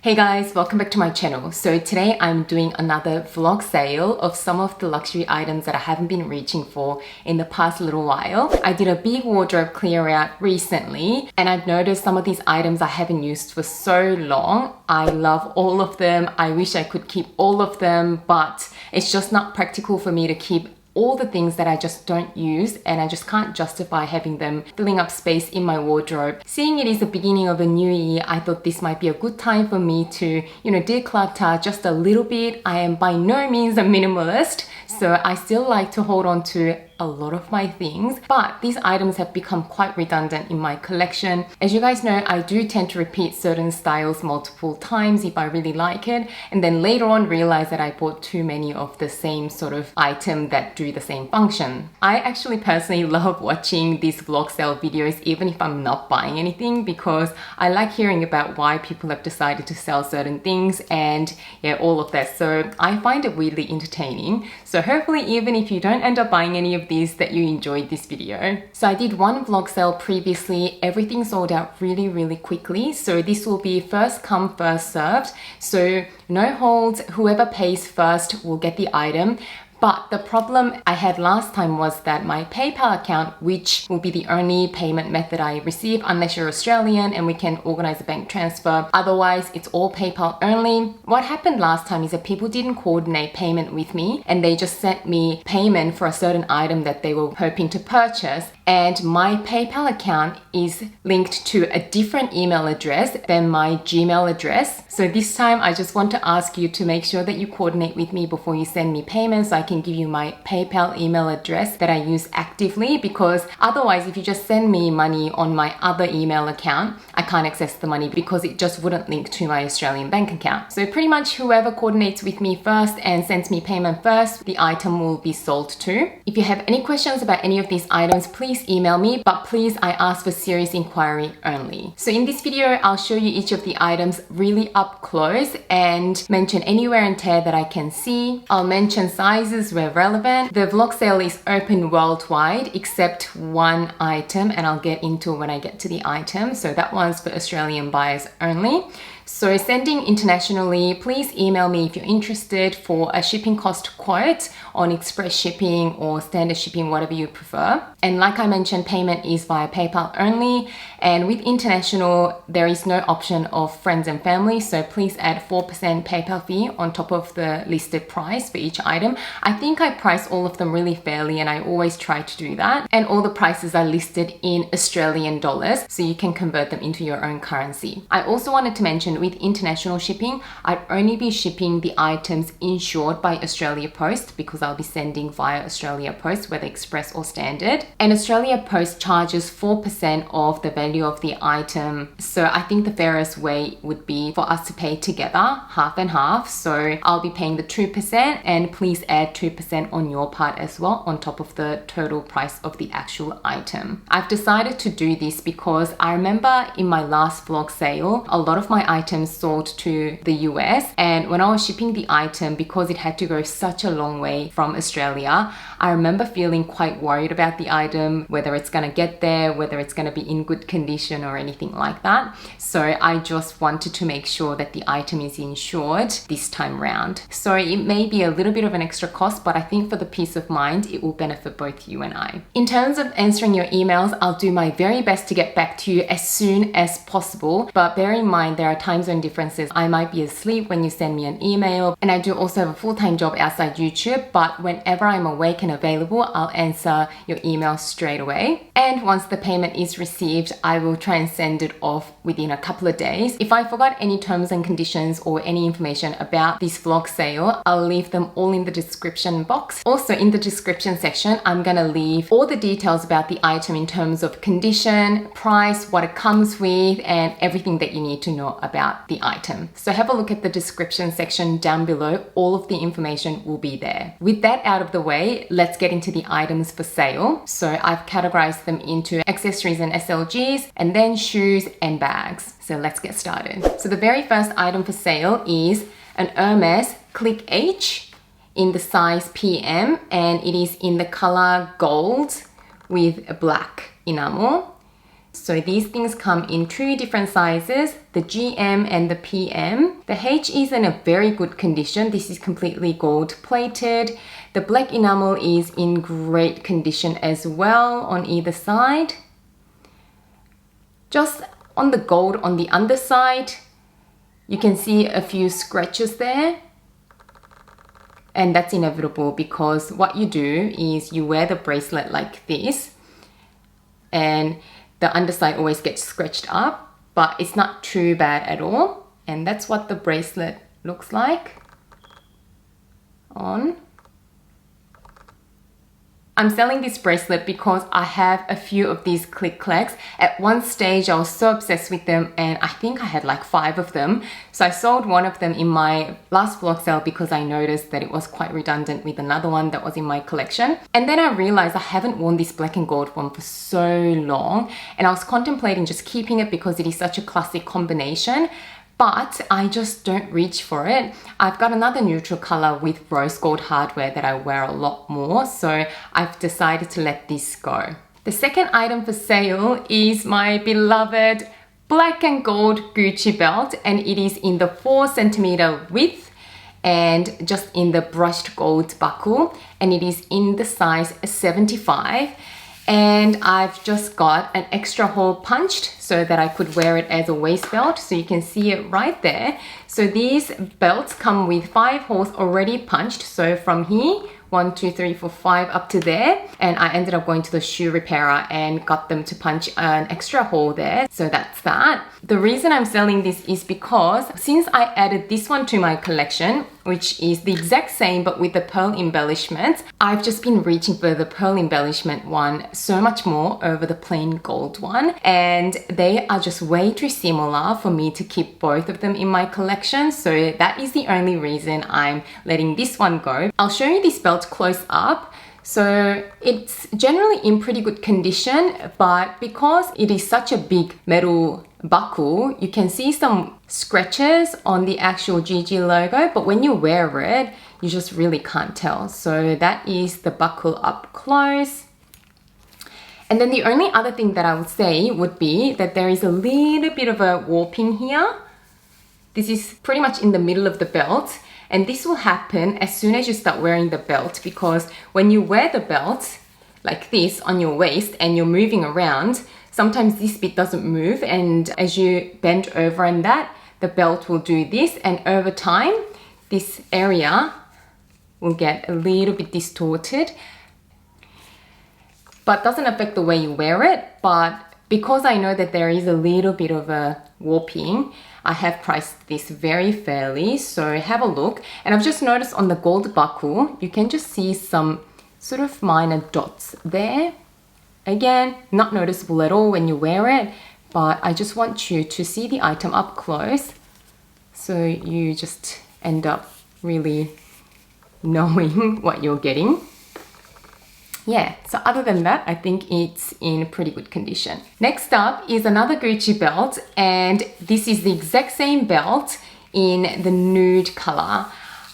Hey guys, welcome back to my channel. So today I'm doing another vlog sale of some of the luxury items that I haven't been reaching for in the past little while. I did a big wardrobe clear out recently and I've noticed some of these items I haven't used for so long. I love all of them. I wish I could keep all of them, but it's just not practical for me to keep all the things that I just don't use, and I just can't justify having them filling up space in my wardrobe. Seeing it is the beginning of a new year, I thought this might be a good time for me to, declutter just a little bit. I am by no means a minimalist, so I still like to hold on to a lot of my things, but these items have become quite redundant in my collection. As you guys know, I do tend to repeat certain styles multiple times if I really like it, and then later on realize that I bought too many of the same sort of item that do the same function. I actually personally love watching these vlog sale videos even if I'm not buying anything, because I like hearing about why people have decided to sell certain things and all of that. So I find it weirdly entertaining. So hopefully even if you don't end up buying any of these, that you enjoyed this video. So I did one vlog sale previously. Everything sold out really quickly. So this will be first come, first served. So no holds, whoever pays first will get the item. But the problem I had last time was that my PayPal account, which will be the only payment method I receive unless you're Australian and we can organize a bank transfer. Otherwise, it's all PayPal only. What happened last time is that people didn't coordinate payment with me and they just sent me payment for a certain item that they were hoping to purchase. And my PayPal account is linked to a different email address than my Gmail address. So this time I just want to ask you to make sure that you coordinate with me before you send me payments, so I can give you my PayPal email address that I use actively, because otherwise if you just send me money on my other email account, I can't access the money because it just wouldn't link to my Australian bank account. So pretty much whoever coordinates with me first and sends me payment first, the item will be sold to. If you have any questions about any of these items, please email me, but please, I ask for serious inquiry only. So in this video, I'll show you each of the items really up close and mention any wear and tear that I can see. I'll mention sizes where relevant. The vlog sale is open worldwide except one item, and I'll get into when I get to the item. So that one's for Australian buyers only. So sending internationally, please email me if you're interested for a shipping cost quote on express shipping or standard shipping, whatever you prefer. And like I mentioned, payment is via PayPal only. And with international, there is no option of friends and family. So please add 4% PayPal fee on top of the listed price for each item. I think I price all of them really fairly and I always try to do that. And all the prices are listed in Australian dollars, so you can convert them into your own currency. I also wanted to mention with international shipping, I'd only be shipping the items insured by Australia Post because I'll be sending via Australia Post, whether express or standard. And Australia Post charges 4% of the value of the item. So I think the fairest way would be for us to pay together, half and half. So I'll be paying the 2% and please add 2% on your part as well on top of the total price of the actual item. I've decided to do this because I remember in my last vlog sale, a lot of my items sold to the US, and when I was shipping the item, because it had to go such a long way from Australia, I remember feeling quite worried about the item, whether it's going to get there, whether it's going to be in good condition or anything like that. So I just wanted to make sure that the item is insured this time round. So it may be a little bit of an extra cost, but I think for the peace of mind, it will benefit both you and I. In terms of answering your emails, I'll do my very best to get back to you as soon as possible, but bear in mind there are time zone differences. I might be asleep when you send me an email, and I do also have a full-time job outside YouTube, but whenever I'm awake and available, I'll answer your email straight away. And once the payment is received, I will try and send it off within a couple of days. If I forgot any terms and conditions or any information about this vlog sale, I'll leave them all in the description box. Also in the description section, I'm gonna leave all the details about the item in terms of condition, price, what it comes with, and everything that you need to know about the item. So have a look at the description section down below. All of the information will be there. With that out of the way, let's get into the items for sale. So I've categorized them into accessories and SLGs, and then shoes and bags. So let's get started. So the very first item for sale is an Hermès Click H in the size PM, and it is in the color gold with a black enamel. So these things come in 2 different sizes, the GM and the PM. The H is in a very good condition. This is completely gold plated. The black enamel is in great condition as well on either side. Just on the gold on the underside, you can see a few scratches there. And that's inevitable because what you do is you wear the bracelet like this and the underside always gets scratched up, but it's not too bad at all. And that's what the bracelet looks like on. I'm selling this bracelet because I have a few of these click clacks. At one stage I was so obsessed with them and I think I had like 5 of them. So I sold one of them in my last vlog sale because I noticed that it was quite redundant with another one that was in my collection. And then I realized I haven't worn this black and gold one for so long and I was contemplating just keeping it because it is such a classic combination. But I just don't reach for it. I've got another neutral color with rose gold hardware that I wear a lot more, so I've decided to let this go. The second item for sale is my beloved black and gold Gucci belt, and it is in the 4cm width and just in the brushed gold buckle, and it is in the size 75. And I've just got an extra hole punched so that I could wear it as a waist belt, so you can see it right there. So these belts come with 5 holes already punched, so from here 1, 2, 3, 4, 5 up to there, and I ended up going to the shoe repairer and got them to punch an extra hole there. So that's that. The reason I'm selling this is because since I added this one to my collection, which is the exact same but with the pearl embellishment, I've just been reaching for the pearl embellishment one so much more over the plain gold one, and they are just way too similar for me to keep both of them in my collection. So that is the only reason I'm letting this one go. I'll show you this belt close up. So it's generally in pretty good condition, but because it is such a big metal buckle, you can see some scratches on the actual GG logo, but when you wear it, you just really can't tell. So that is the buckle up close. And then the only other thing that I would say would be that there is a little bit of a warping here. This is pretty much in the middle of the belt. And this will happen as soon as you start wearing the belt, because when you wear the belt like this on your waist and you're moving around, sometimes this bit doesn't move, and as you bend over and that, the belt will do this, and over time, this area will get a little bit distorted. But doesn't affect the way you wear it, but because I know that there is a little bit of a warping, I have priced this very fairly, so have a look. And I've just noticed on the gold buckle, you can just see some sort of minor dots there. Again, not noticeable at all when you wear it, but I just want you to see the item up close, so you just end up really knowing what you're getting. Yeah, so other than that, I think it's in pretty good condition. Next up is another Gucci belt, and this is the exact same belt in the nude color.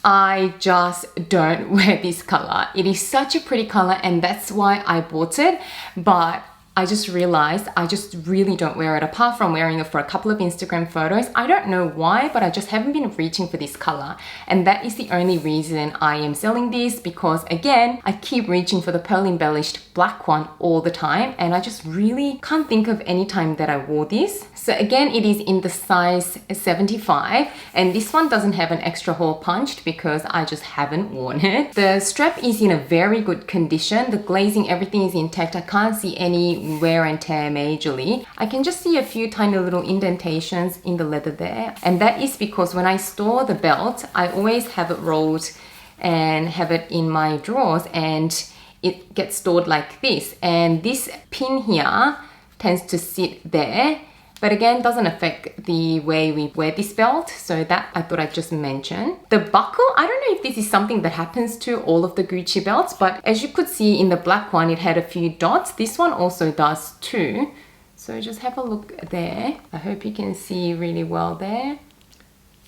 I just don't wear this color. It is such a pretty color, and that's why I bought it, but I just realized I just really don't wear it, apart from wearing it for a couple of Instagram photos. I don't know why, but I just haven't been reaching for this color. And that is the only reason I am selling this, because again, I keep reaching for the pearl embellished black one all the time, and I just really can't think of any time that I wore this. So again, it is in the size 75, and this one doesn't have an extra hole punched because I just haven't worn it. The strap is in a very good condition. The glazing, everything is intact. I can't see any wear and tear majorly. I can just see a few tiny little indentations in the leather there, and that is because when I store the belt, I always have it rolled and have it in my drawers, and it gets stored like this, and this pin here tends to sit there, but again, doesn't affect the way we wear this belt, so that I thought I'd just mention. The buckle, I don't know if this is something that happens to all of the Gucci belts, but as you could see in the black one, it had a few dots. This one also does too. So just have a look there. I hope you can see really well there.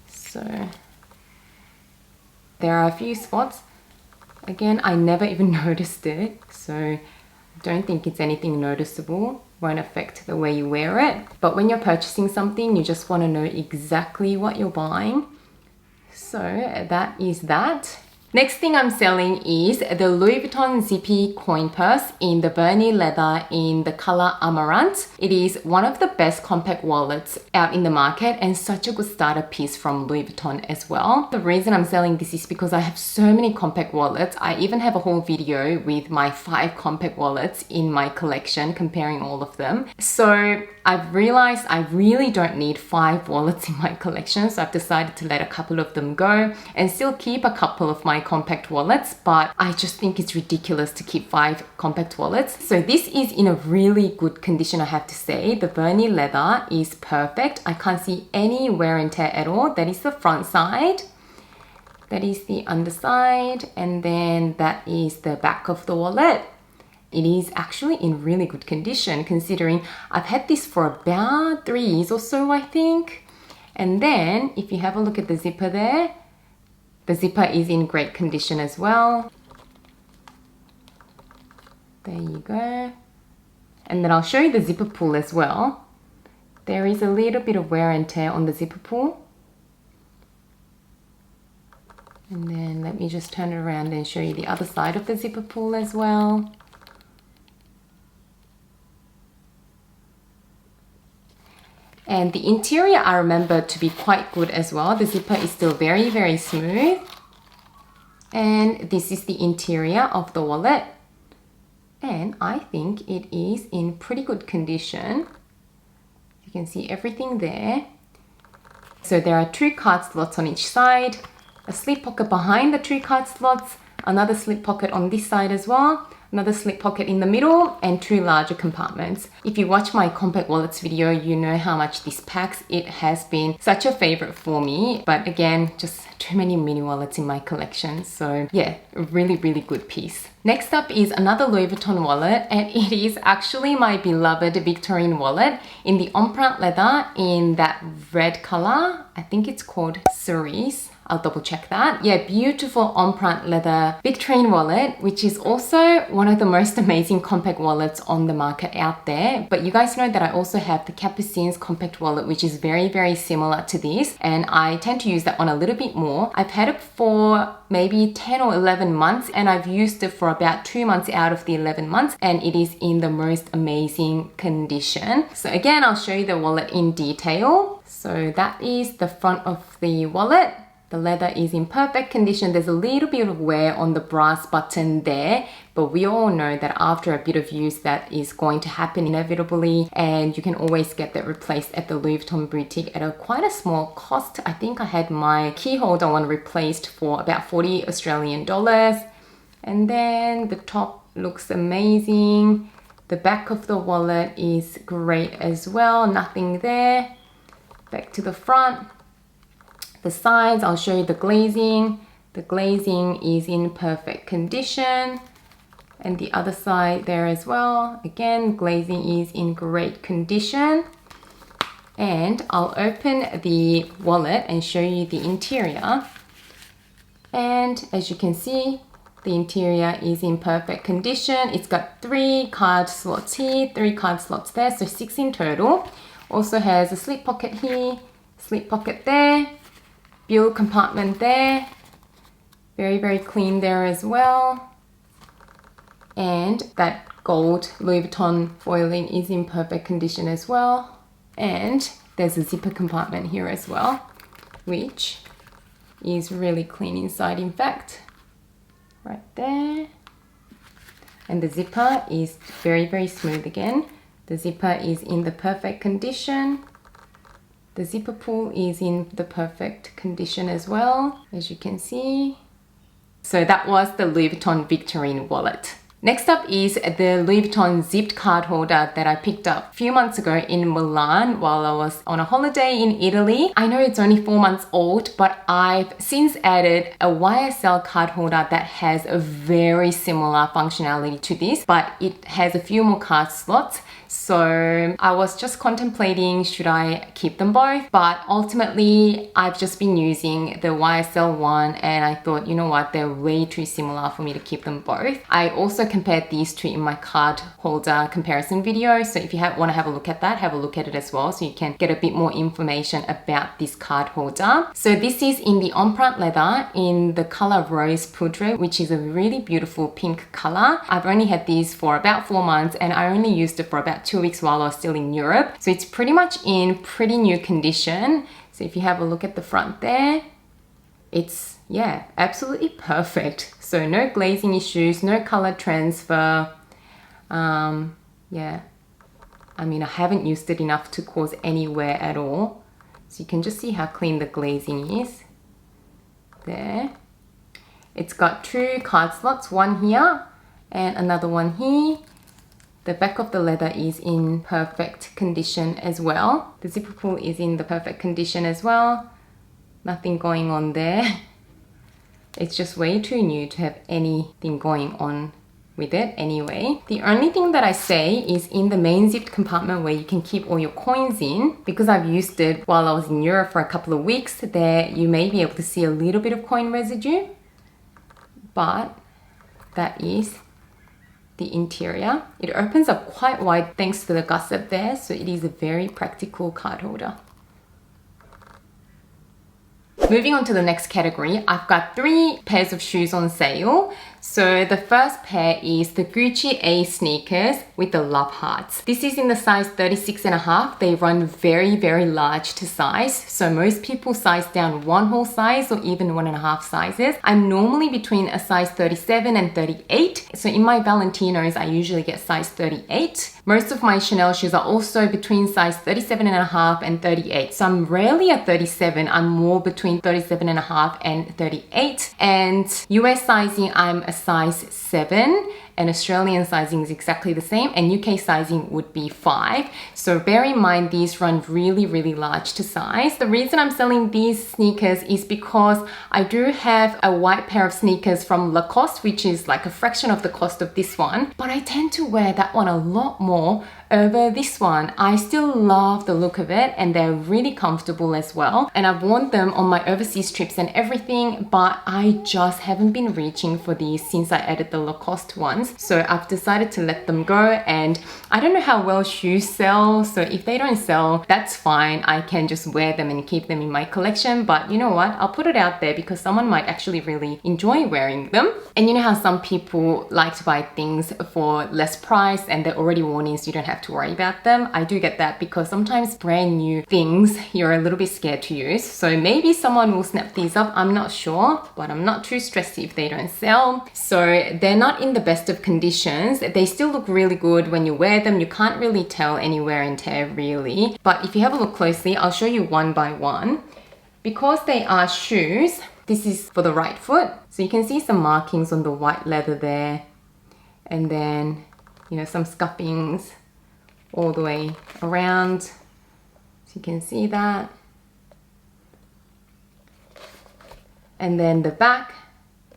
So there are a few spots. Again, I never even noticed it, so I don't think it's anything noticeable. won't affect the way you wear it. But when you're purchasing something, you just want to know exactly what you're buying. So that is that. Next thing I'm selling is the Louis Vuitton Zippy coin purse in the Burnie leather in the color Amaranth. It is one of the best compact wallets out in the market and such a good starter piece from Louis Vuitton as well. The reason I'm selling this is because I have so many compact wallets. I even have a whole video with my 5 compact wallets in my collection, comparing all of them. So I've realized I really don't need 5 wallets in my collection, so I've decided to let a couple of them go and still keep a couple of my compact wallets, but I just think it's ridiculous to keep 5 compact wallets. So this is in a really good condition, I have to say. The Burnie leather is perfect. I can't see any wear and tear at all. That is the front side. That is the underside, and then that is the back of the wallet. It is actually in really good condition considering I've had this for about 3 years or so, I think. And then if you have a look at the zipper there, the zipper is in great condition as well. There you go. And then I'll show you the zipper pull as well. There is a little bit of wear and tear on the zipper pull. And then let me just turn it around and show you the other side of the zipper pull as well. And the interior I remember to be quite good as well. The zipper is still very, very smooth. And this is the interior of the wallet. And I think it is in pretty good condition. You can see everything there. So there are 2 card slots on each side, a slip pocket behind the 2 card slots, another slip pocket on this side as well, another slip pocket in the middle, and 2 larger compartments. If you watch my compact wallets video, you know how much this packs. It has been such a favorite for me, but again, just too many mini wallets in my collection. So yeah, a really, really good piece. Next up is another Louis Vuitton wallet, and it is actually my beloved Victorine wallet in the empreinte leather in that red color. I think it's called Cerise. I'll double check that. Yeah, beautiful empreinte leather Victorine wallet, which is also one of the most amazing compact wallets on the market out there. But you guys know that I also have the Capucine's compact wallet, which is very, very similar to this. And I tend to use that one a little bit more. I've had it for maybe 10 or 11 months and I've used it for about 2 months out of the 11 months and it is in the most amazing condition. So again, I'll show you the wallet in detail. So that is the front of the wallet. The leather is in perfect condition. There's a little bit of wear on the brass button there, but we all know that after a bit of use that is going to happen inevitably, and you can always get that replaced at the Louis Vuitton boutique at quite a small cost. I think I had my key holder one replaced for about 40 Australian dollars. And then the top looks amazing. The back of the wallet is great as well, nothing there. Back to the front. The sides, I'll show you the glazing. The glazing is in perfect condition. And the other side there as well. Again, glazing is in great condition. And I'll open the wallet and show you the interior. And as you can see, the interior is in perfect condition. It's got 3 card slots here, 3 card slots there, so 6 in total. Also has a slip pocket here, slip pocket there. Build compartment there, very, very clean there as well. And that gold Louis Vuitton foiling is in perfect condition as well. And there's a zipper compartment here as well, which is really clean inside, in fact, right there. And the zipper is very, very smooth again. The zipper is in the perfect condition. The zipper pull is in the perfect condition as well, as you can see. So that was the Louis Vuitton Victorine wallet. Next up is the Louis Vuitton zipped card holder that I picked up a few months ago in Milan while I was on a holiday in Italy. I know it's only 4 months old, but I've since added a YSL card holder that has a very similar functionality to this, but it has a few more card slots. So I was just contemplating, should I keep them both? But ultimately, I've just been using the YSL one and I thought, you know what, they're way too similar for me to keep them both. I also compared these two in my card holder comparison video. So if you want to have a look at that, have a look at it as well so you can get a bit more information about this card holder. So this is in the empreinte leather in the color Rose Poudre, which is a really beautiful pink color. I've only had these for about 4 months and I only used it for about 2 weeks while I was still in Europe. So it's pretty much in pretty new condition. So if you have a look at the front there, it's, yeah, absolutely perfect. So no glazing issues, no color transfer. Yeah, I mean, I haven't used it enough to cause any wear at all. So you can just see how clean the glazing is there. It's got 2 card slots, one here and another one here. The back of the leather is in perfect condition as well. The zipper pull is in the perfect condition as well. Nothing going on there. It's just way too new to have anything going on with it anyway. The only thing that I say is in the main zipped compartment where you can keep all your coins in, because I've used it while I was in Europe for a couple of weeks, there you may be able to see a little bit of coin residue, but that is the interior. It opens up quite wide thanks to the gusset there, so it is a very practical card holder. Moving on to the next category, I've got 3 pairs of shoes on sale. So the first pair is the Gucci A sneakers with the love hearts. This is in the size 36.5. They run very, very large to size. So most people size down 1 whole size or even 1.5 sizes. I'm normally between a size 37 and 38. So in my Valentinos, I usually get size 38. Most of my Chanel shoes are also between size 37.5 and 38. So I'm rarely at 37. I'm more between 37.5 and 38. And US sizing, I'm a size 7, and Australian sizing is exactly the same, and UK sizing would be 5. So bear in mind these run really, really large to size. The reason I'm selling these sneakers is because I do have a white pair of sneakers from Lacoste, which is like a fraction of the cost of this one, but I tend to wear that one a lot more over this one. I still love the look of it and they're really comfortable as well. And I've worn them on my overseas trips and everything, but I just haven't been reaching for these since I added the Lacoste ones. So I've decided to let them go, and I don't know how well shoes sell. So if they don't sell, that's fine. I can just wear them and keep them in my collection. But you know what? I'll put it out there because someone might actually really enjoy wearing them. And you know how some people like to buy things for less price and they're already worn in so you don't have to worry about them. I do get that because sometimes brand new things you're a little bit scared to use. So maybe someone will snap these up, I'm not sure, but I'm not too stressed if they don't sell. So they're not in the best of conditions. They still look really good when you wear them. You can't really tell any wear and tear really. But if you have a look closely, I'll show you one by one. Because they are shoes, this is for the right foot. So you can see some markings on the white leather there. And then, you know, some scuffings all the way around. So you can see that. And then the back,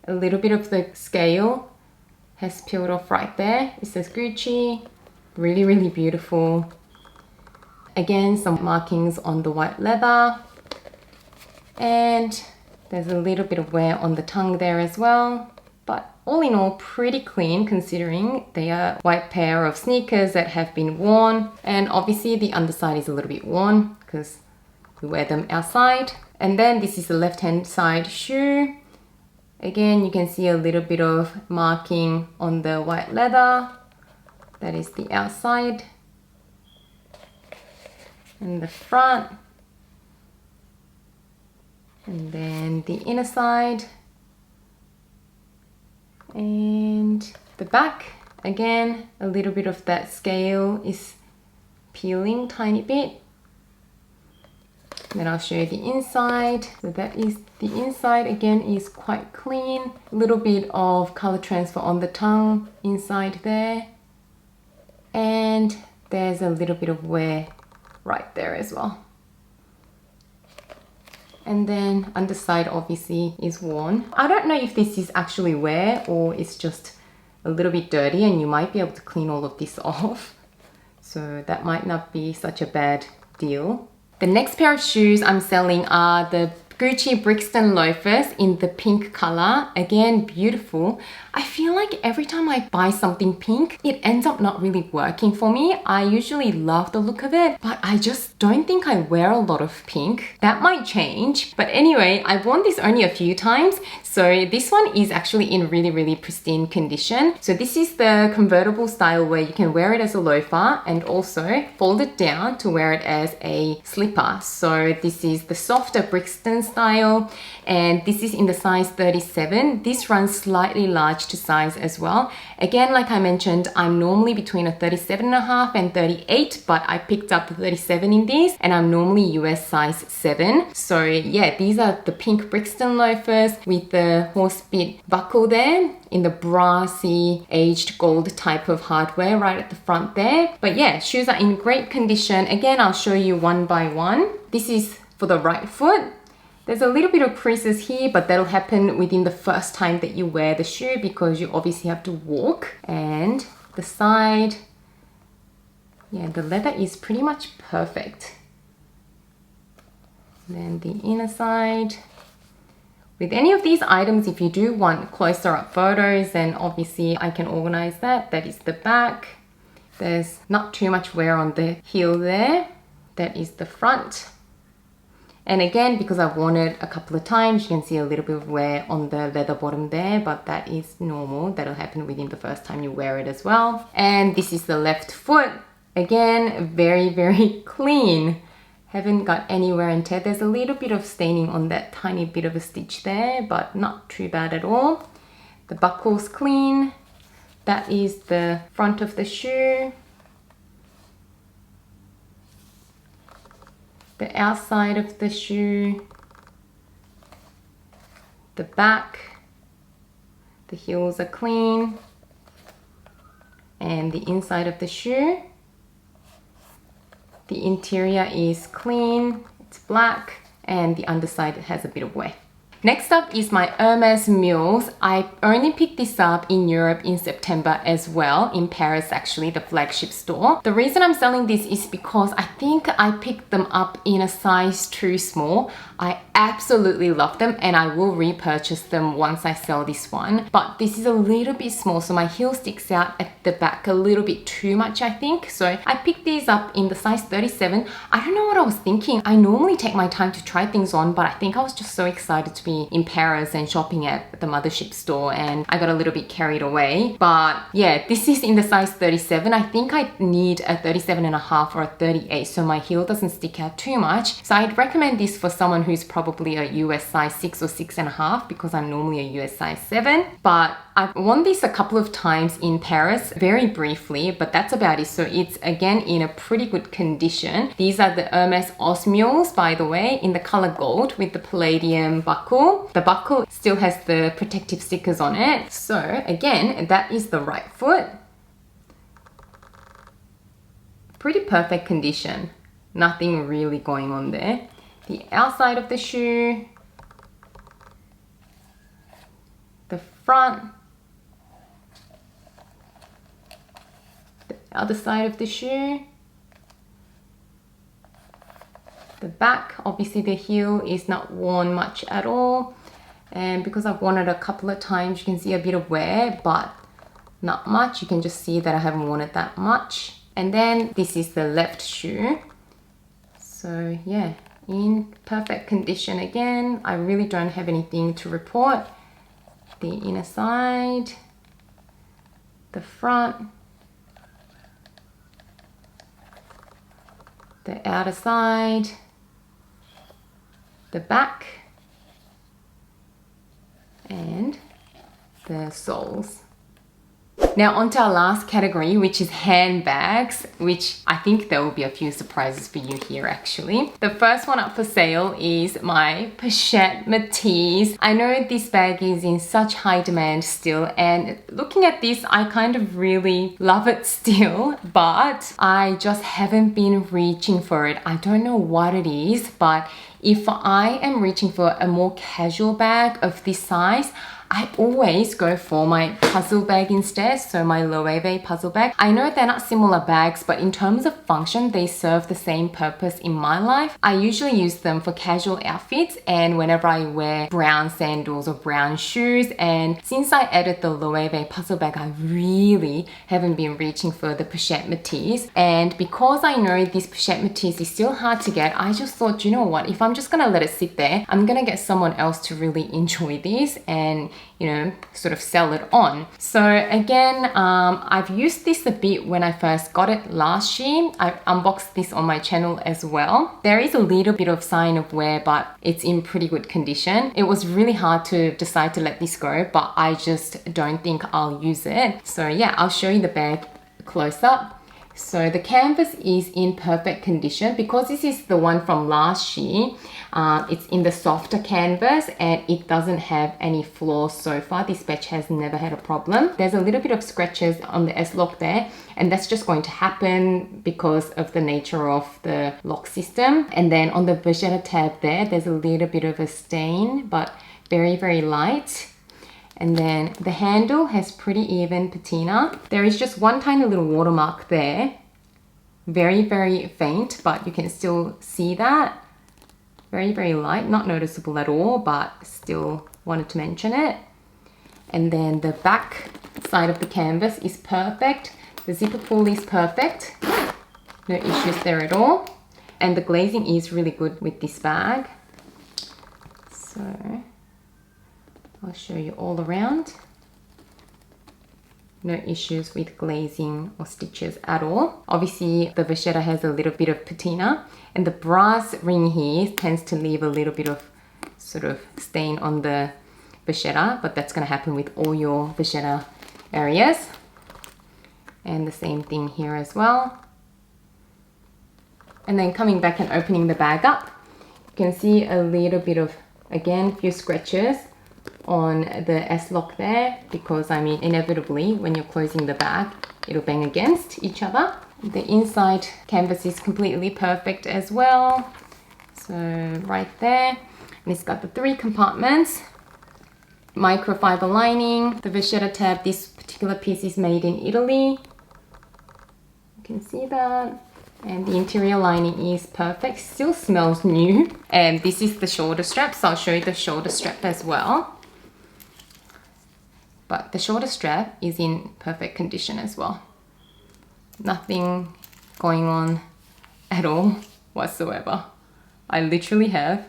a little bit of the scale has peeled off right there. It says Gucci, really, really beautiful. Again, some markings on the white leather. And there's a little bit of wear on the tongue there as well. But all in all, pretty clean considering they are a white pair of sneakers that have been worn. And obviously the underside is a little bit worn because we wear them outside. And then this is the left-hand side shoe. Again, you can see a little bit of marking on the white leather. That is the outside. And the front. And then the inner side. And the back. Again, a little bit of that scale is peeling tiny bit. Then I'll show you the inside. So that is the inside. Again, is quite clean. A little bit of color transfer on the tongue inside there. And there's a little bit of wear right there as well. And then underside obviously is worn. I don't know if this is actually wear or it's just a little bit dirty, and you might be able to clean all of this off. So that might not be such a bad deal. The next pair of shoes I'm selling are the Gucci Brixton loafers in the pink color. Again, beautiful. I feel like every time I buy something pink, it ends up not really working for me. I usually love the look of it, but I just don't think I wear a lot of pink. That might change. But anyway, I've worn this only a few times. So this one is actually in really pristine condition. So this is the convertible style where you can wear it as a loafer and also fold it down to wear it as a slipper. So this is the softer Brixton style, and this is in the size 37. This runs slightly large to size as well. Again, like I mentioned, I'm normally between a 37.5 and 38, but I picked up the 37 in these, and I'm normally US size 7. So yeah, these are the pink Brixton loafers with the horse bit buckle there in the brassy aged gold type of hardware right at the front there. But yeah, shoes are in great condition. Again, I'll show you one by one. This is for the right foot. There's a little bit of creases here, but that'll happen within the first time that you wear the shoe because you obviously have to walk. And the side, yeah, the leather is pretty much perfect. Then the inner side. With any of these items, if you do want closer up photos, then obviously I can organize that. That is the back. There's not too much wear on the heel there. That is the front. And again, because I've worn it a couple of times, you can see a little bit of wear on the leather bottom there, but that is normal. That'll happen within the first time you wear it as well. And this is the left foot. Again, very clean. Haven't got any wear and tear. There's a little bit of staining on that tiny bit of a stitch there, but not too bad at all. The buckle's clean. That is the front of the shoe. The outside of the shoe, the back, the heels are clean, and the inside of the shoe. The interior is clean, it's black, and the underside has a bit of wear. Next up is my Hermès mules. I only picked this up in Europe in September as well, in Paris actually, the flagship store. The reason I'm selling this is because I think I picked them up in a size too small. I absolutely love them and I will repurchase them once I sell this one. But this is a little bit small, so my heel sticks out at the back a little bit too much, I think. So I picked these up in the size 37. I don't know what I was thinking. I normally take my time to try things on, but I think I was just so excited to be in Paris and shopping at the mothership store and I got a little bit carried away. But yeah, this is in the size 37. I think I need a 37.5 or a 38 so my heel doesn't stick out too much. So I'd recommend this for someone who's probably a US size 6 or 6.5 because I'm normally a US size 7. But I've worn this a couple of times in Paris, very briefly, but that's about it. So it's again in a pretty good condition. These are the Hermès Osmules, by the way, in the color gold with the palladium buckle. The buckle still has the protective stickers on it. So again, that is the right foot. Pretty perfect condition. Nothing really going on there. The outside of the shoe. The front. The other side of the shoe. The back, obviously the heel is not worn much at all. And because I've worn it a couple of times, you can see a bit of wear, but not much. You can just see that I haven't worn it that much. And then this is the left shoe. So yeah, in perfect condition again. I really don't have anything to report. The inner side, the front, the outer side, the back, and the soles. Now on to our last category, which is handbags, which I think there will be a few surprises for you here actually. The first one up for sale is my Pochette Matisse. I know this bag is in such high demand still, and looking at this, I kind of really love it still, but I just haven't been reaching for it. I don't know what it is, but if I am reaching for a more casual bag of this size, I always go for my puzzle bag instead, so my Loewe puzzle bag. I know they're not similar bags, but in terms of function, they serve the same purpose in my life. I usually use them for casual outfits and whenever I wear brown sandals or brown shoes. And since I added the Loewe puzzle bag, I really haven't been reaching for the pochette métis. And because I know this pochette métis is still hard to get, I just thought, you know what, if I'm just gonna let it sit there, I'm gonna get someone else to really enjoy this and, you know, sort of sell it on. So again, I've used this a bit when I first got it last year. I unboxed this on my channel as well. There is a little bit of sign of wear, but it's in pretty good condition. It was really hard to decide to let this go, but I just don't think I'll use it. So yeah, I'll show you the bag close up. So the canvas is in perfect condition because this is the one from last year. It's in the softer canvas and it doesn't have any flaws so far. This batch has never had a problem. There's a little bit of scratches on the S-lock there, and that's just going to happen because of the nature of the lock system. And then on the vachetta tab there, there's a little bit of a stain, but very, very light. And then the handle has pretty even patina. There is just one tiny little watermark there. Very, very faint, but you can still see that. Very, very light, not noticeable at all, but still wanted to mention it. And then the back side of the canvas is perfect. The zipper pull is perfect. No issues there at all. And the glazing is really good with this bag. So I'll show you all around. No issues with glazing or stitches at all. Obviously, the vachetta has a little bit of patina, and the brass ring here tends to leave a little bit of sort of stain on the vachetta, but that's going to happen with all your vachetta areas. And the same thing here as well. And then coming back and opening the bag up, you can see a little bit of, again, a few scratches on the S-lock there, because I mean inevitably when you're closing the bag it'll bang against each other. The inside canvas is completely perfect as well, so right there, and it's got the 3 compartments, microfiber lining. The vachetta tab, this particular piece is made in Italy, you can see that. And the interior lining is perfect, still smells new. And this is the shoulder strap, so I'll show you the shoulder strap as well. But the shoulder strap is in perfect condition as well. Nothing going on at all whatsoever. I literally have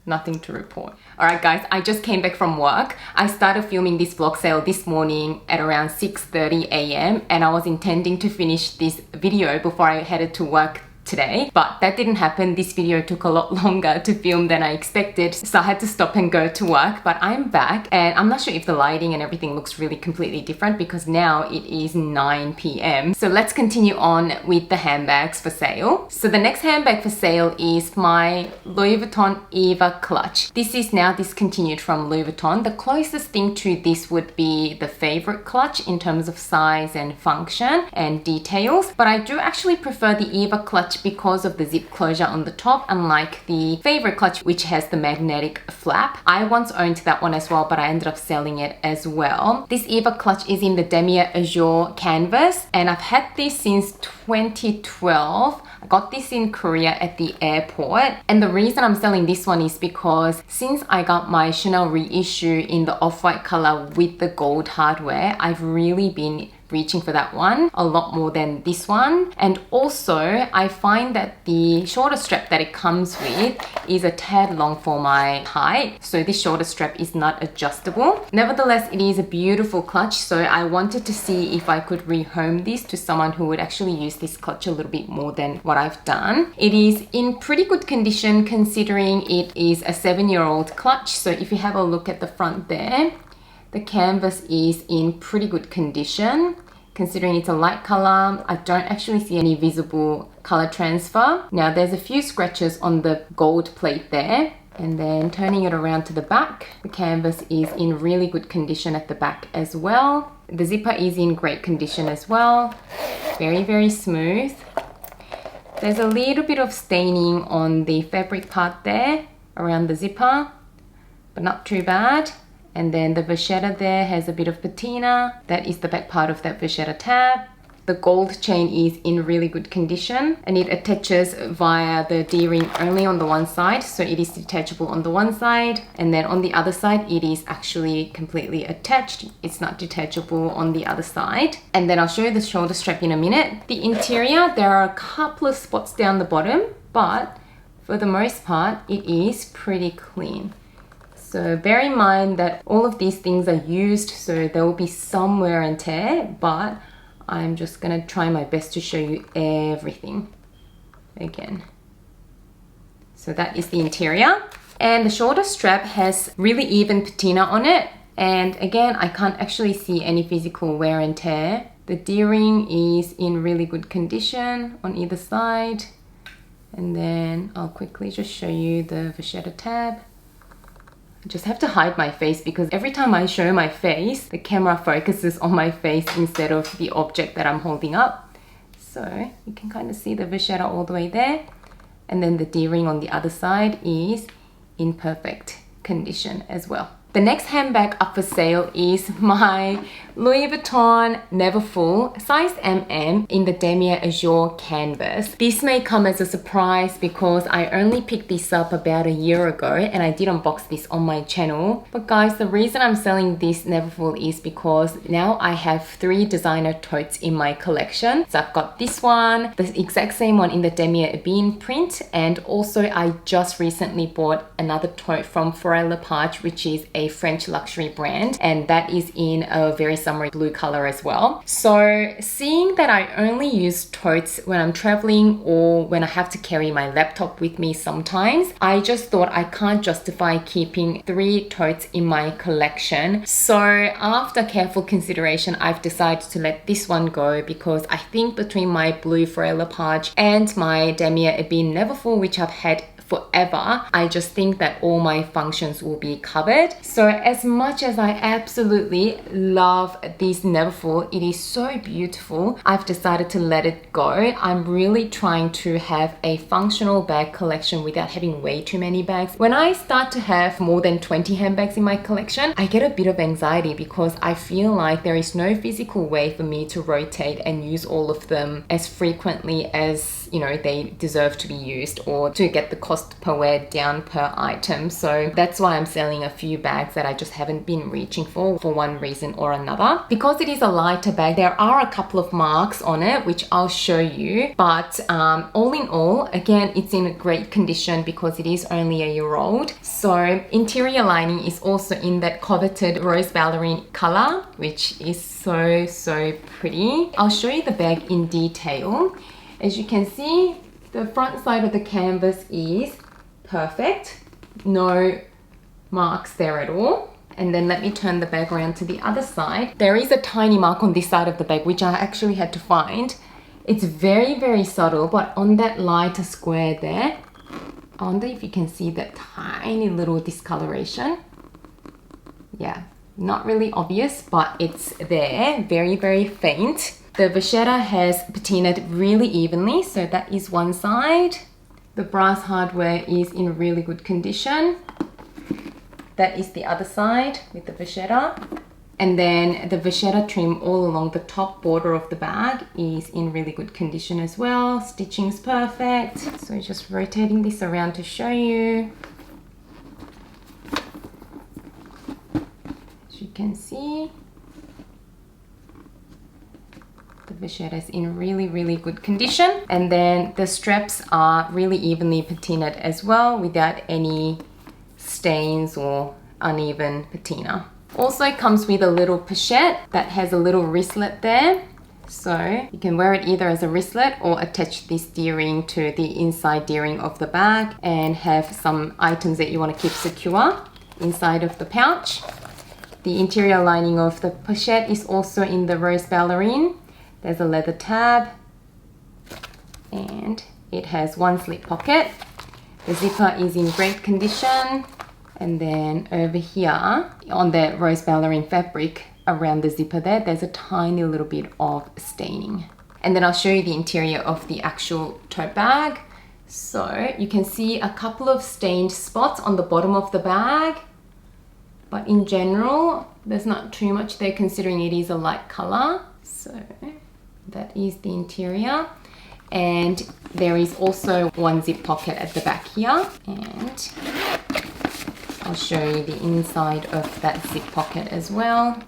nothing to report. Alright guys, I just came back from work. I started filming this vlog sale this morning at around 6:30 a.m. and I was intending to finish this video before I headed to work today, but that didn't happen. This video took a lot longer to film than I expected, so I had to stop and go to work. But I'm back, and I'm not sure if the lighting and everything looks really completely different because now it is 9 p.m. So let's continue on with the handbags for sale. So the next handbag for sale is my Louis Vuitton Eva clutch. This is now discontinued from Louis Vuitton. The closest thing to this would be the favorite clutch in terms of size and function and details, but I do actually prefer the Eva clutch because of the zip closure on the top, unlike the favorite clutch which has the magnetic flap. I once owned that one as well, but I ended up selling it as well. This Eva clutch is in the Damier Azure canvas, and I've had this since 2012. I got this in Korea at the airport, and the reason I'm selling this one is because since I got my Chanel reissue in the off-white color with the gold hardware, I've really been reaching for that one a lot more than this one. And also I find that the shoulder strap that it comes with is a tad long for my height, so this shoulder strap is not adjustable. Nevertheless, it is a beautiful clutch, so I wanted to see if I could rehome this to someone who would actually use this clutch a little bit more than what I've done. It is in pretty good condition considering it is a 7-year-old clutch. So if you have a look at the front there, the canvas is in pretty good condition. Considering it's a light color, I don't actually see any visible color transfer. Now there's a few scratches on the gold plate there. And then turning it around to the back, the canvas is in really good condition at the back as well. The zipper is in great condition as well. Very, very smooth. There's a little bit of staining on the fabric part there, around the zipper, but not too bad. And then the vachetta there has a bit of patina. That is the back part of that vachetta tab. The gold chain is in really good condition and it attaches via the D-ring only on the one side. So it is detachable on the one side, and then on the other side it is actually completely attached. It's not detachable on the other side. And then I'll show you the shoulder strap in a minute. The interior, there are a couple of spots down the bottom, but for the most part it is pretty clean. So bear in mind that all of these things are used, so there will be some wear and tear, but I'm just gonna try my best to show you everything again. So that is the interior. And the shoulder strap has really even patina on it. And again, I can't actually see any physical wear and tear. The D-ring is in really good condition on either side. And then I'll quickly just show you the vachetta tab. I just have to hide my face because every time I show my face, the camera focuses on my face instead of the object that I'm holding up. So you can kind of see the vachetta all the way there. And then the D-ring on the other side is in perfect condition as well. The next handbag up for sale is my Louis Vuitton Neverfull size MM in the Damier Azure canvas. This may come as a surprise because I only picked this up about a year ago and I did unbox this on my channel. But guys, the reason I'm selling this Neverfull is because now I have 3 designer totes in my collection. So I've got this one, the exact same one in the Damier Ebene print, and also I just recently bought another tote from Forêt Lepage, which is a French luxury brand, and that is in a very summery blue color as well. So seeing that I only use totes when I'm traveling or when I have to carry my laptop with me sometimes, I just thought I can't justify keeping 3 totes in my collection. So after careful consideration, I've decided to let this one go because I think between my blue Forêt Lepage and my Damier Ebene Neverfull, which I've had forever, I just think that all my functions will be covered. So as much as I absolutely love this Neverfull, it is so beautiful, I've decided to let it go. I'm really trying to have a functional bag collection without having way too many bags. When I start to have more than 20 handbags in my collection, I get a bit of anxiety because I feel like there is no physical way for me to rotate and use all of them as frequently as, you know, they deserve to be used, or to get the cost per wear down per item. So that's why I'm selling a few bags that I just haven't been reaching for one reason or another. Because it is a lighter bag, there are a couple of marks on it which I'll show you, but all in all, again, it's in a great condition because it is only a year old. So interior lining is also in that coveted rose ballerine color, which is so pretty. I'll show you the bag in detail. As you can see, the front side of the canvas is perfect. No marks there at all. And then let me turn the bag around to the other side. There is a tiny mark on this side of the bag, which I actually had to find. It's very subtle, but on that lighter square there, I wonder if you can see that tiny little discoloration. Yeah, not really obvious, but it's there, very faint. The vachetta has patinaed really evenly, so that is one side. The brass hardware is in really good condition. That is the other side with the vachetta. And then the vachetta trim all along the top border of the bag is in really good condition as well. Stitching's perfect. So just rotating this around to show you. As you can see, the vachetta is in really good condition. And then the straps are really evenly patinaed as well without any stains or uneven patina. Also comes with a little pochette that has a little wristlet there. So you can wear it either as a wristlet or attach this D-ring to the inside D-ring of the bag and have some items that you want to keep secure inside of the pouch. The interior lining of the pochette is also in the rose ballerine. There's a leather tab and it has one slip pocket. The zipper is in great condition. And then over here on the rose ballerine fabric around the zipper there, there's a tiny little bit of staining. And then I'll show you the interior of the actual tote bag. So you can see a couple of stained spots on the bottom of the bag, but in general, there's not too much there considering it is a light color. So that is the interior. And there is also one zip pocket at the back here. And I'll show you the inside of that zip pocket as well.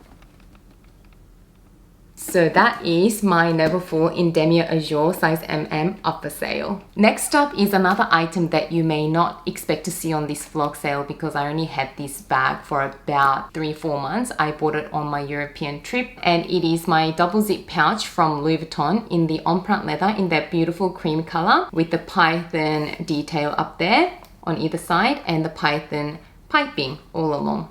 So that is my Neverfull in Damier Azure size MM up for sale. Next up is another item that you may not expect to see on this vlog sale because I only had this bag for about 3-4 months. I bought it on my European trip, and it is my double zip pouch from Louis Vuitton in the empreinte leather in that beautiful cream color with the python detail up there on either side and the python piping all along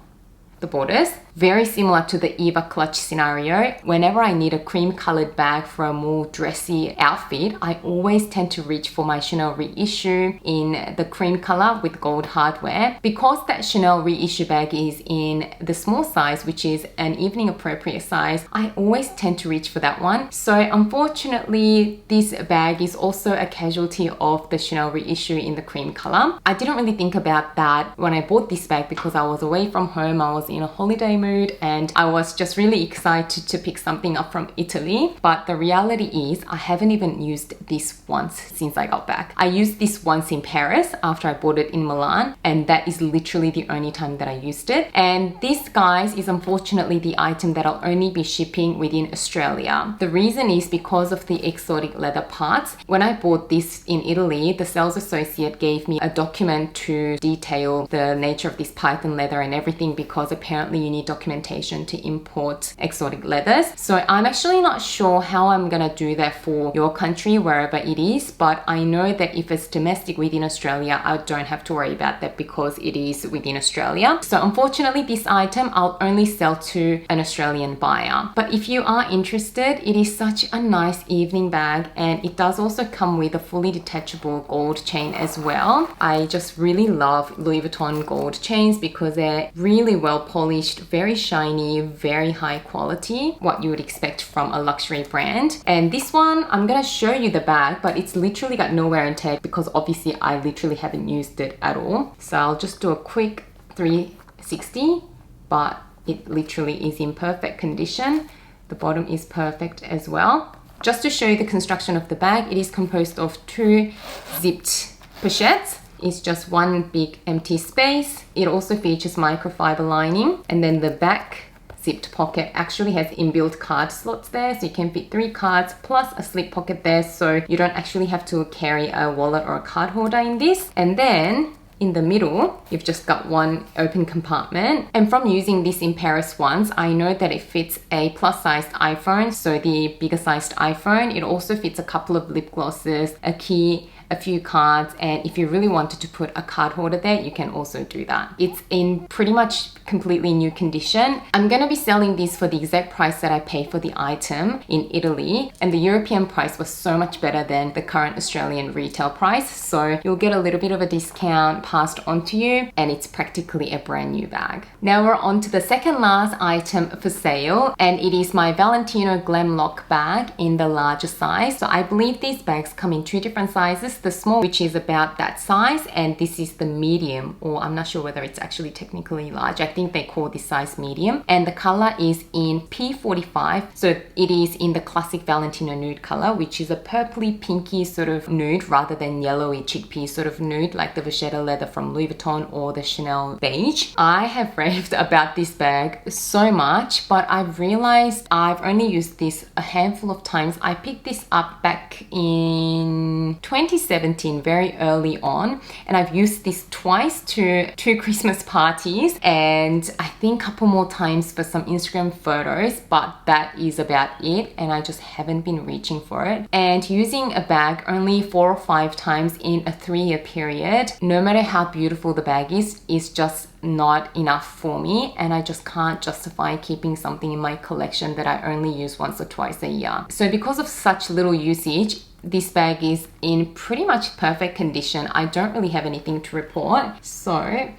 the borders. Very similar to the Eva clutch scenario. Whenever I need a cream colored bag for a more dressy outfit, I always tend to reach for my Chanel reissue in the cream color with gold hardware. Because that Chanel reissue bag is in the small size, which is an evening appropriate size, I always tend to reach for that one. So unfortunately, this bag is also a casualty of the Chanel reissue in the cream color. I didn't really think about that when I bought this bag because I was away from home, I was in a holiday mood, and I was just really excited to pick something up from Italy. But the reality is I haven't even used this once since I got back. I used this once in Paris after I bought it in Milan, and that is literally the only time that I used it. And this, guys, is unfortunately the item that I'll only be shipping within Australia. The reason is because of the exotic leather parts. When I bought this in Italy, the sales associate gave me a document to detail the nature of this python leather and everything, because apparently you need documentation to import exotic leathers. So I'm actually not sure how I'm gonna do that for your country, wherever it is, but I know that if it's domestic within Australia, I don't have to worry about that because it is within Australia. So unfortunately, this item I'll only sell to an Australian buyer. But if you are interested, it is such a nice evening bag, and it does also come with a fully detachable gold chain as well. I just really love Louis Vuitton gold chains because they're really well polished, very shiny, very high quality, what you would expect from a luxury brand. And this one, I'm gonna show you the bag, but it's literally got no wear and tear because obviously I literally haven't used it at all. So I'll just do a quick 360, but it literally is in perfect condition. The bottom is perfect as well. Just to show you the construction of the bag, it is composed of 2 zipped pochettes. It's just one big empty space. It also features microfiber lining, and then the back zipped pocket actually has inbuilt card slots there, so you can fit 3 cards plus a slip pocket there, so you don't actually have to carry a wallet or a card holder in this. And then in the middle, you've just got one open compartment. And from using this in Paris once, I know that it fits a plus-sized iPhone, so the bigger sized iPhone. It also fits a couple of lip glosses, a key, a few cards, and if you really wanted to put a card holder there, you can also do that. It's in pretty much completely new condition. I'm gonna be selling this for the exact price that I paid for the item in Italy, and the European price was so much better than the current Australian retail price, so you'll get a little bit of a discount passed on to you, and it's practically a brand new bag. Now we're on to the second last item for sale, and it is my Valentino Glam Lock bag in the larger size. So I believe these bags come in 2 different sizes. The small, which is about that size, and this is the medium, or I'm not sure whether it's actually technically large. I think they call this size medium, and the color is in P45, so it is in the classic Valentino nude color, which is a purpley pinky sort of nude rather than yellowy chickpea sort of nude like the Vachetta leather from Louis Vuitton or the Chanel beige. I have raved about this bag so much, but I've realized I've only used this a handful of times. I picked this up back in 2017, very early on, and I've used this twice to 2 Christmas parties, and I think a couple more times for some Instagram photos, but that is about it, and I just haven't been reaching for it. And using a bag only 4 or 5 times in a 3-year period, no matter how beautiful the bag is just not enough for me, and I just can't justify keeping something in my collection that I only use once or twice a year. So because of such little usage, this bag is in pretty much perfect condition. I don't really have anything to report. So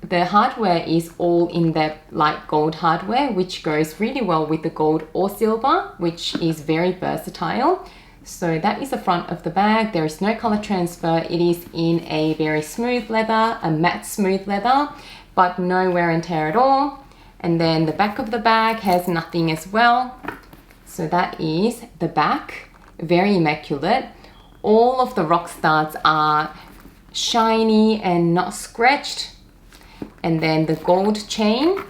the hardware is all in that light gold hardware, which goes really well with the gold or silver, which is very versatile. So that is the front of the bag. There is no color transfer. It is in a very smooth leather, a matte smooth leather, but no wear and tear at all. And then the back of the bag has nothing as well. So that is the back, very immaculate. All of the rock studs are shiny and not scratched. And then the gold chain,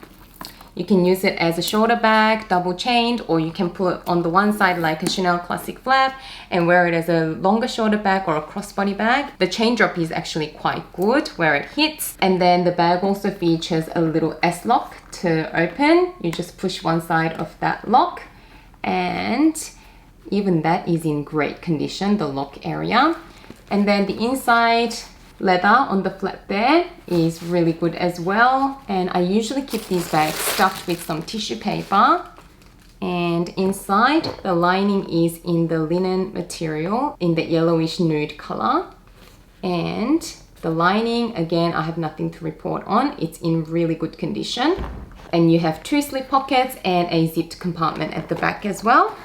you can use it as a shoulder bag, double chained, or you can put it on the one side like a Chanel classic flap and wear it as a longer shoulder bag or a crossbody bag. The chain drop is actually quite good where it hits. And then the bag also features a little S-lock to open. You just push one side of that lock, and even that is in great condition, the lock area. And then the inside leather on the flap there is really good as well. And I usually keep these bags stuffed with some tissue paper. And inside, the lining is in the linen material in the yellowish nude color. And the lining, again, I have nothing to report on. It's in really good condition. And you have 2 slip pockets and a zipped compartment at the back as well.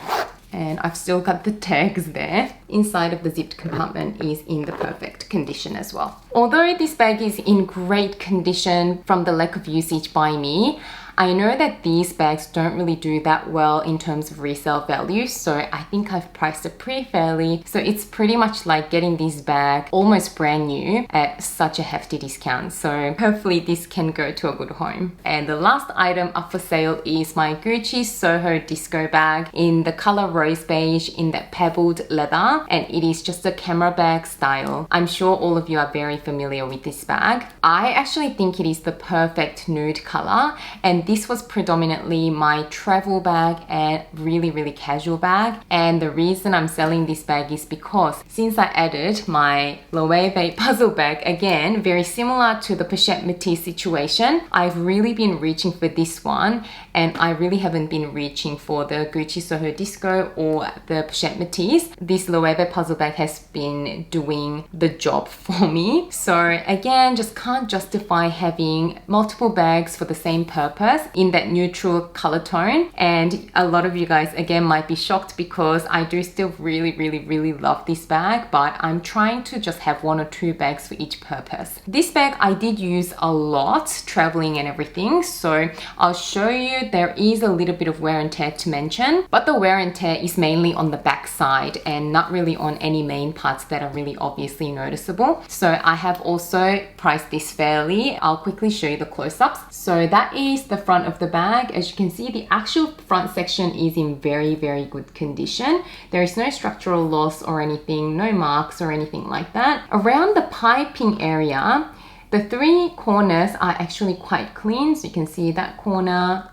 And I've still got the tags there. Inside of the zipped compartment is in the perfect condition as well. Although this bag is in great condition from the lack of usage by me, I know that these bags don't really do that well in terms of resale value, so I think I've priced it pretty fairly. So it's pretty much like getting this bag almost brand new at such a hefty discount. So hopefully this can go to a good home. And the last item up for sale is my Gucci Soho Disco bag in the color rose beige in that pebbled leather, and it is just a camera bag style. I'm sure all of you are very familiar with this bag. I actually think it is the perfect nude color, and this was predominantly my travel bag and really casual bag. And the reason I'm selling this bag is because since I added my Loewe puzzle bag, again very similar to the Pochette Métis situation, I've really been reaching for this one, and I really haven't been reaching for the Gucci Soho Disco or the Pochette Métis. This Loewe puzzle bag has been doing the job for me. So again, just can't justify having multiple bags for the same purpose in that neutral color tone. And a lot of you guys again might be shocked because I do still really love this bag, but I'm trying to just have 1 or 2 bags for each purpose. This bag I did use a lot traveling and everything, so I'll show you. There is a little bit of wear and tear to mention, but the wear and tear is mainly on the back side and not really on any main parts that are really obviously noticeable. So I have also priced this fairly. I'll quickly show you the close-ups. So that is the front of the bag. As you can see, the actual front section is in very good condition. There is no structural loss or anything, no marks or anything like that. Around the piping area, the 3 corners are actually quite clean. So you can see that corner,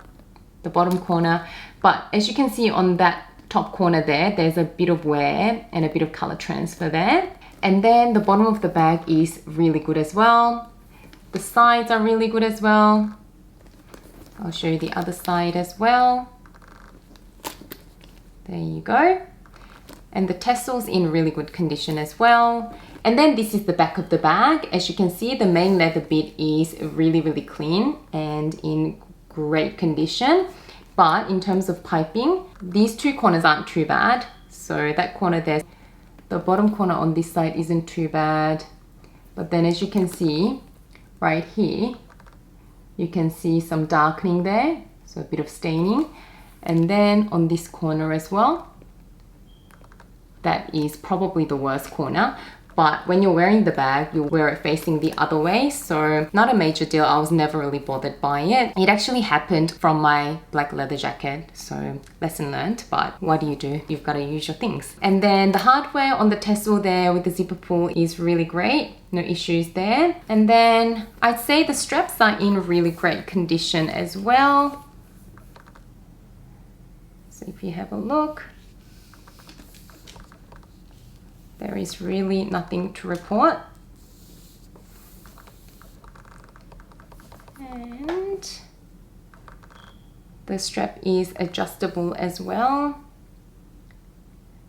the bottom corner, but as you can see on that top corner there, there's a bit of wear and a bit of color transfer there. And then the bottom of the bag is really good as well. The sides are really good as well. I'll show you the other side as well. There you go. And the tassel's in really good condition as well. And then this is the back of the bag. As you can see, the main leather bit is really clean and in great condition. But in terms of piping, these 2 corners aren't too bad. So that corner there, the bottom corner on this side isn't too bad. But then as you can see, right here, you can see some darkening there, so a bit of staining. And then on this corner as well, that is probably the worst corner. But when you're wearing the bag, you'll wear it facing the other way. So not a major deal. I was never really bothered by it. It actually happened from my black leather jacket. So lesson learned, but what do? You've got to use your things. And then the hardware on the tassel there with the zipper pull is really great. No issues there. And then I'd say the straps are in really great condition as well. So if you have a look, there is really nothing to report. And the strap is adjustable as well.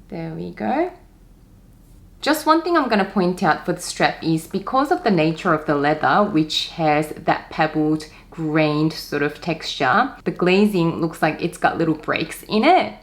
There we go. Just one thing I'm going to point out for the strap is because of the nature of the leather, which has that pebbled, grained sort of texture, the glazing looks like it's got little breaks in it.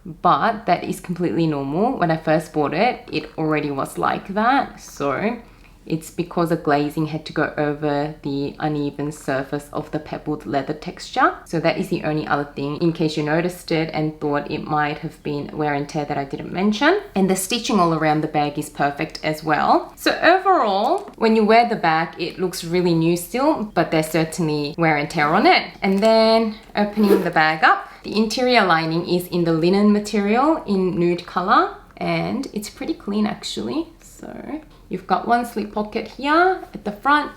but that is completely normal. When I first bought it, it already was like that. So it's because the glazing had to go over the uneven surface of the pebbled leather texture. So that is the only other thing, in case you noticed it and thought it might have been wear and tear, that I didn't mention. And the stitching all around the bag is perfect as well. So overall, when you wear the bag, it looks really new still, but there's certainly wear and tear on it. And then opening the bag up, the interior lining is in the linen material in nude color, and it's pretty clean actually. So you've got one slip pocket here at the front,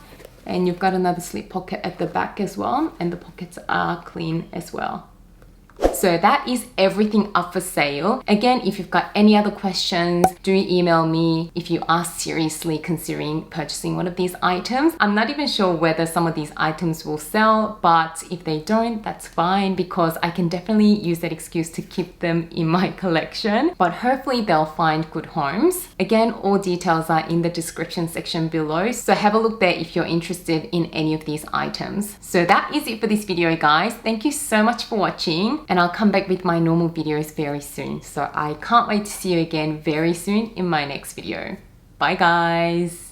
and you've got another slip pocket at the back as well, and the pockets are clean as well. So that is everything up for sale. Again, if you've got any other questions, do email me if you are seriously considering purchasing one of these items. I'm not even sure whether some of these items will sell, but if they don't, that's fine, because I can definitely use that excuse to keep them in my collection. But hopefully they'll find good homes. Again, all details are in the description section below, so have a look there if you're interested in any of these items. So that is it for this video, guys. Thank you so much for watching, and I'll come back with my normal videos very soon. So I can't wait to see you again very soon in my next video. Bye guys!